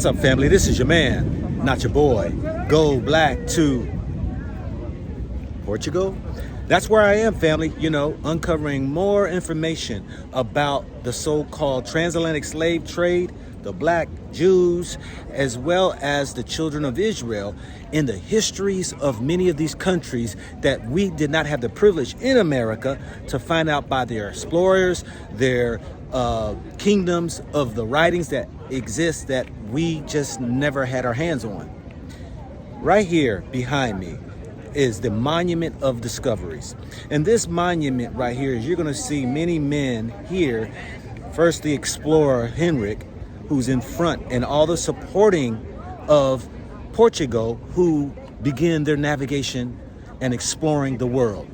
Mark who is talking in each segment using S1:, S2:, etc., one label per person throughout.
S1: What's up, family? This is your man, not your boy. Go black to Portugal. That's where I am, family. Uncovering more information about the so-called transatlantic slave trade, the black Jews, as well as the children of Israel in the histories of many of these countries that we did not have the privilege in America to find out by their explorers, their kingdoms of the writings that exist that we just never had our hands on. Right here behind me is the Monument of Discoveries. And this monument right here is you're going to see many men here. First, the explorer Henrik, who's in front, and all the supporting of Portugal, who began their navigation and exploring the world.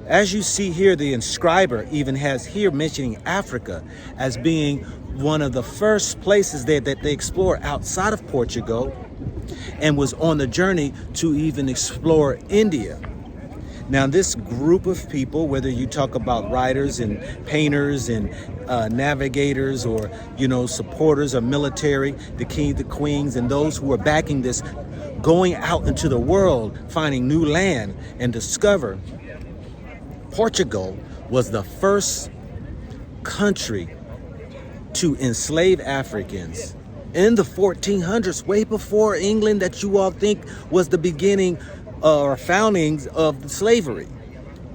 S1: As you see here, the inscriber even has here mentioning Africa as being one of the first places that they explored outside of Portugal, and was on the journey to even explore India. Now, this group of people, whether you talk about writers and painters and navigators, or supporters of military, the king, the queens, and those who are backing this, going out into the world, finding new land and discover, Portugal was the first country to enslave Africans in the 1400s, way before England, that you all think was the beginning or foundings of slavery.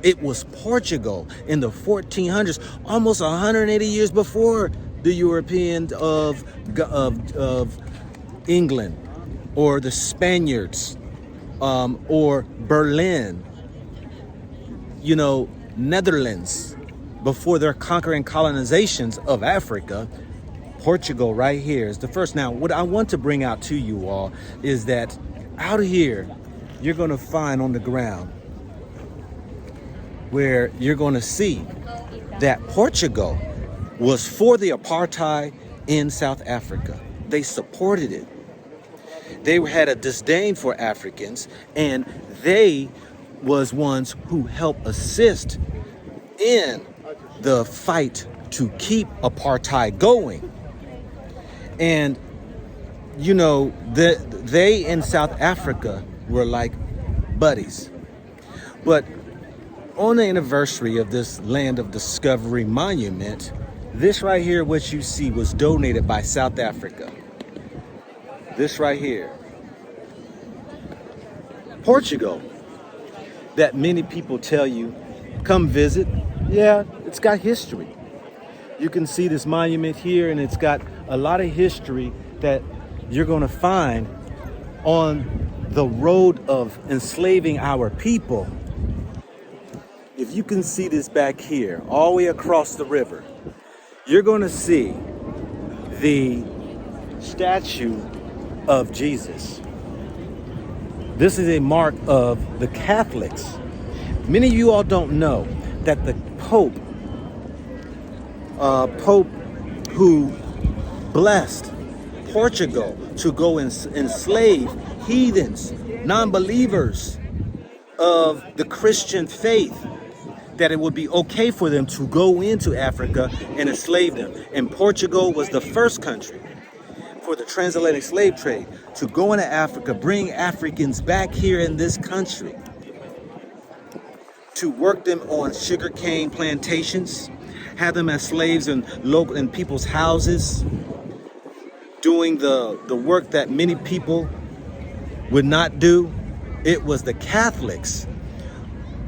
S1: It was Portugal in the 1400s, almost 180 years before the Europeans of England, or the Spaniards, or Berlin, Netherlands, before their conquering colonizations of Africa. Portugal right here is the first. Now, what I want to bring out to you all is that out here, you're going to find on the ground where you're going to see that Portugal was for the apartheid in South Africa. They supported it. They had a disdain for Africans, and they was ones who helped assist in the fight to keep apartheid going. And they in South Africa were like buddies. But on the anniversary of this Land of Discovery monument, this right here, what you see, was donated by South Africa. This right here, Portugal, that many people tell you, come visit. Yeah, it's got history. You can see this monument here, and it's got a lot of history that you're going to find on the road of enslaving our people. If you can see this back here, all the way across the river, you're going to see the statue of Jesus. This is a mark of the Catholics. Many of you all don't know that the Pope who blessed Portugal to go and enslave heathens, non-believers of the Christian faith, that it would be okay for them to go into Africa and enslave them. And Portugal was the first country for the transatlantic slave trade to go into Africa, bring Africans back here in this country, to work them on sugarcane plantations, have them as slaves in people's houses, doing the work that many people would not do. It was the Catholics,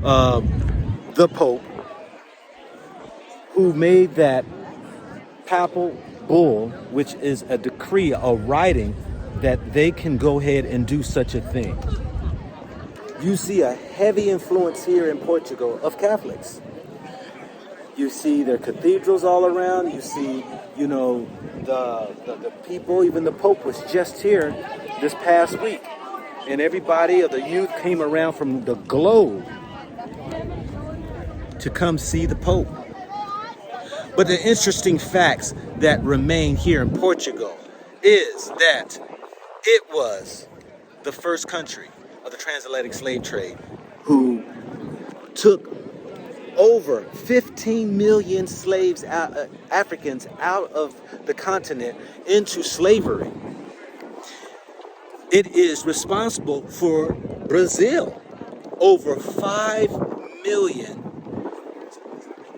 S1: the Pope, who made that papal bull, which is a decree, a writing, that they can go ahead and do such a thing. You see a heavy influence here in Portugal of Catholics. You see their cathedrals all around. You see, the people, even the Pope was just here this past week. And everybody of the youth came around from the globe to come see the Pope. But the interesting facts that remain here in Portugal is that it was the first country of the transatlantic slave trade who took over 15 million slaves, Africans, out of the continent into slavery. It is responsible for Brazil. Over 5 million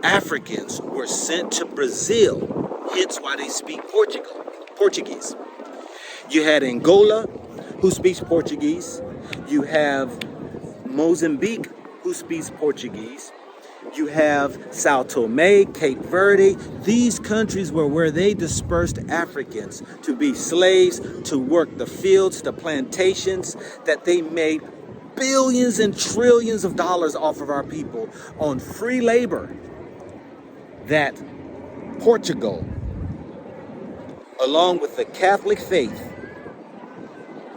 S1: Africans were sent to Brazil, hence why they speak Portuguese. You had Angola, who speaks Portuguese. You have Mozambique, who speaks Portuguese. You have Sao Tome, Cape Verde. These countries were where they dispersed Africans to be slaves, to work the fields, the plantations, that they made billions and trillions of dollars off of our people on free labor, that Portugal, along with the Catholic faith,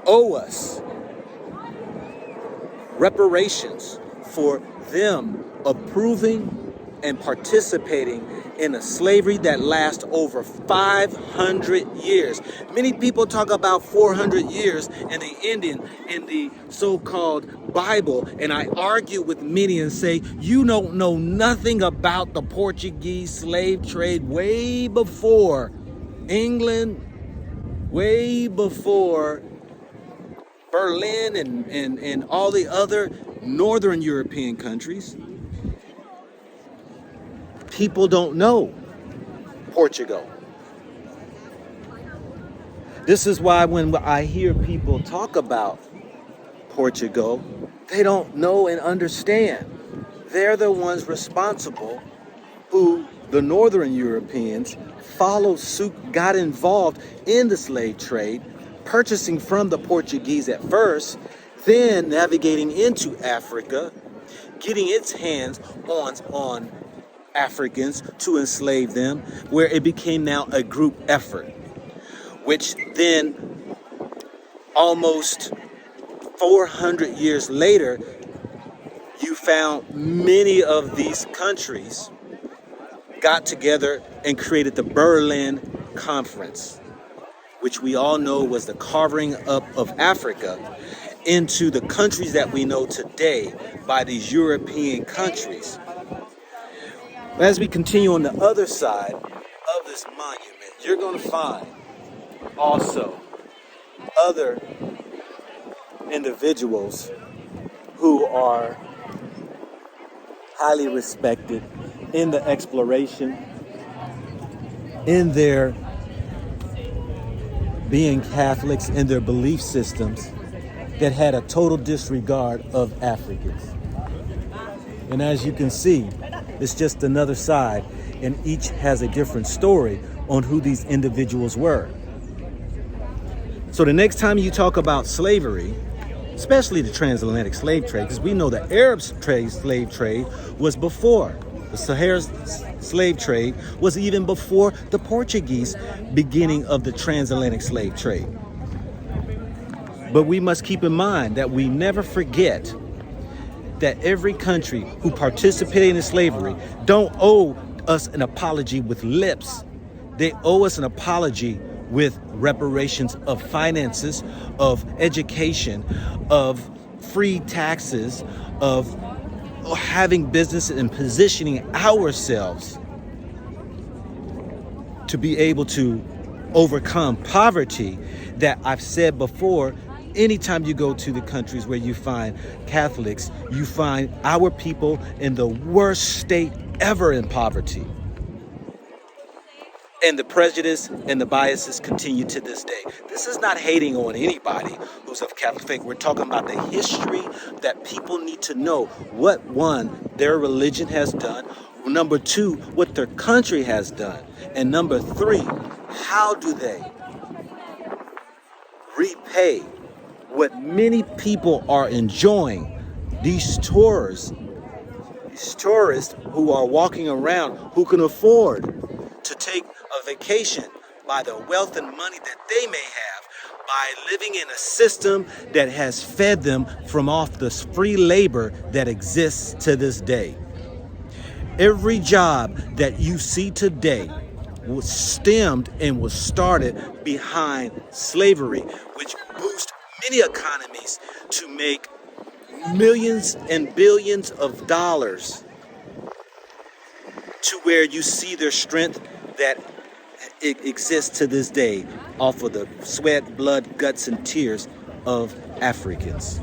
S1: owe us reparations for them approving and participating in a slavery that lasts over 500 years. Many people talk about 400 years in the so-called Bible, and I argue with many and say, you don't know nothing about the Portuguese slave trade way before England, way before Berlin and all the other northern European countries. People don't know Portugal. This is why when I hear people talk about Portugal, they don't know and understand. They're the ones responsible who, the northern Europeans, followed suit, got involved in the slave trade, purchasing from the Portuguese at first, then navigating into Africa, getting its hands on Africans to enslave them, where it became now a group effort, which then almost 400 years later, you found many of these countries got together and created the Berlin Conference, which we all know was the carving up of Africa into the countries that we know today by these European countries. As we continue on the other side of this monument, you're going to find also other individuals who are highly respected in the exploration, in their being Catholics, in their belief systems, that had a total disregard of Africans. And as you can see, it's just another side, and each has a different story on who these individuals were. So the next time you talk about slavery, especially the transatlantic slave trade, because we know the Arab slave trade was before. The Sahara slave trade was even before the Portuguese beginning of the transatlantic slave trade. But we must keep in mind that we never forget that every country who participated in slavery don't owe us an apology with lips. They owe us an apology with reparations of finances, of education, of free taxes, of having business and positioning ourselves to be able to overcome poverty that I've said before. Anytime you go to the countries where you find Catholics, you find our people in the worst state ever in poverty. And the prejudice and the biases continue to this day. This is not hating on anybody who's of Catholic faith. We're talking about the history that people need to know. What, one, their religion has done. Number two, what their country has done. And number three, how do they repay what many people are enjoying? These tourists who are walking around, who can afford to take a vacation by the wealth and money that they may have, by living in a system that has fed them from off the free labor that exists to this day. Every job that you see today was stemmed and was started behind slavery, which boosted many economies to make millions and billions of dollars, to where you see their strength that it exists to this day off of the sweat, blood, guts, and tears of Africans.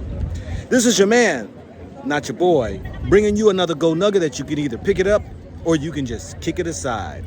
S1: This is your man, not your boy, bringing you another gold nugget that you can either pick it up or you can just kick it aside.